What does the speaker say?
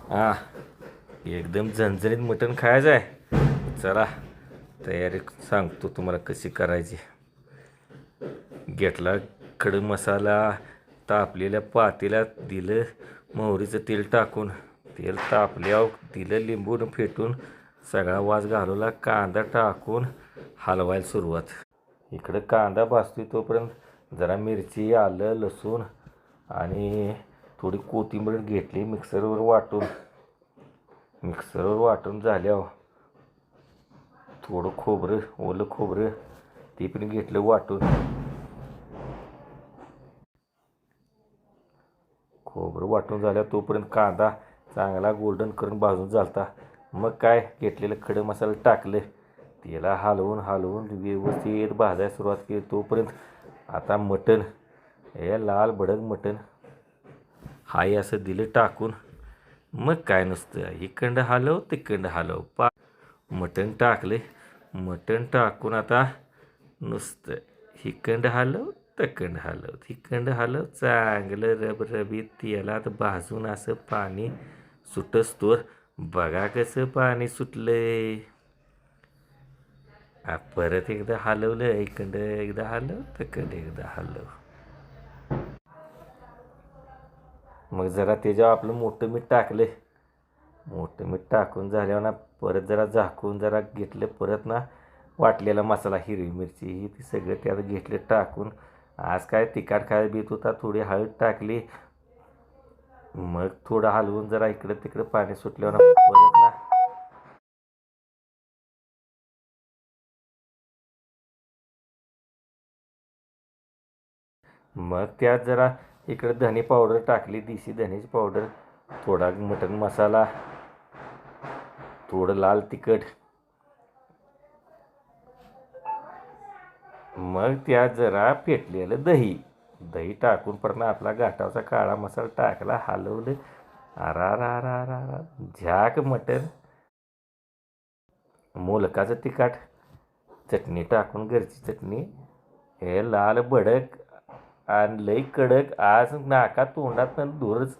हा, एकदम झणझणीत मटण खायचं आहे. चला, तयारी सांगतो तुम्हाला कशी करायची. घेतला खडा मसाला, तापलेल्या पातेल्यात दिलं मोहरीचं तेल टाकून. तेल तापल्यावर दिलं लिंबून फेटून, सगळा वास घालवला. कांदा टाकून हलवायला सुरुवात. इकडं कांदा भाजतोय तोपर्यंत जरा मिरची, आलं, लसूण आणि थोडी कोथिंबीर घेतली मिक्सरवर वाटून झाल्यावर थोडं खोबरं, ओलं खोबरं ते पण घेतलं वाटून. खोबरं वाटून झाल्यावर तोपर्यंत कांदा चांगला गोल्डन करून भाजून झालता. मग काय घेतलेलं खडं मसाला टाकलं. त्याला हलवून व्यवस्थित भाजायला सुरुवात केली. तोपर्यंत आता मटण, हे लाल भडक मटण हाय असं दिलं टाकून. मग काय नुसतं इकडं हलव तिकडं हलव. मटण टाकले. मटण टाकून आता नुसतं इकडं हलव तिकडं हलव. चांगलं रबरबीत तेलात भाजून असं पाणी सुटस्तोवर. बघा कसं पाणी सुटलंय. परत एकदा हलवलं, इकडं एकदा हलव तिकडं एकदा हलव. मग जरा त्याच्यावर आपलं मोठं मीठ टाकलं. मोठं मीठ टाकून झाल्यावर ना परत जरा झाकून जरा घेतलं. परत ना वाटलेला मसाला, हिरवी मिरची ही ती सगळं त्यात घेतलं टाकून. आज काय तिखट खायला बीत होता, थोडी हळद टाकली. मग थोडं हलवून जरा इकडं तिकडं पाणी सुटल्यावर परत ना मग त्यात जरा इकडं धने पावडर टाकली, देशी धण्याची पावडर, थोडा मटण मसाला, थोडं लाल तिखट. मग त्यात जरा फेटलेलं दही टाकून परत आपला घाटावचा काळा मसाला टाकला, हलवलं. अरा रा रा रा रा झाक मटण. मोलकाचं तिखट, चटणी टाकून घरची चटणी. हे लाल भडक आणि लई कडक. आज नाका तोंडात धुरच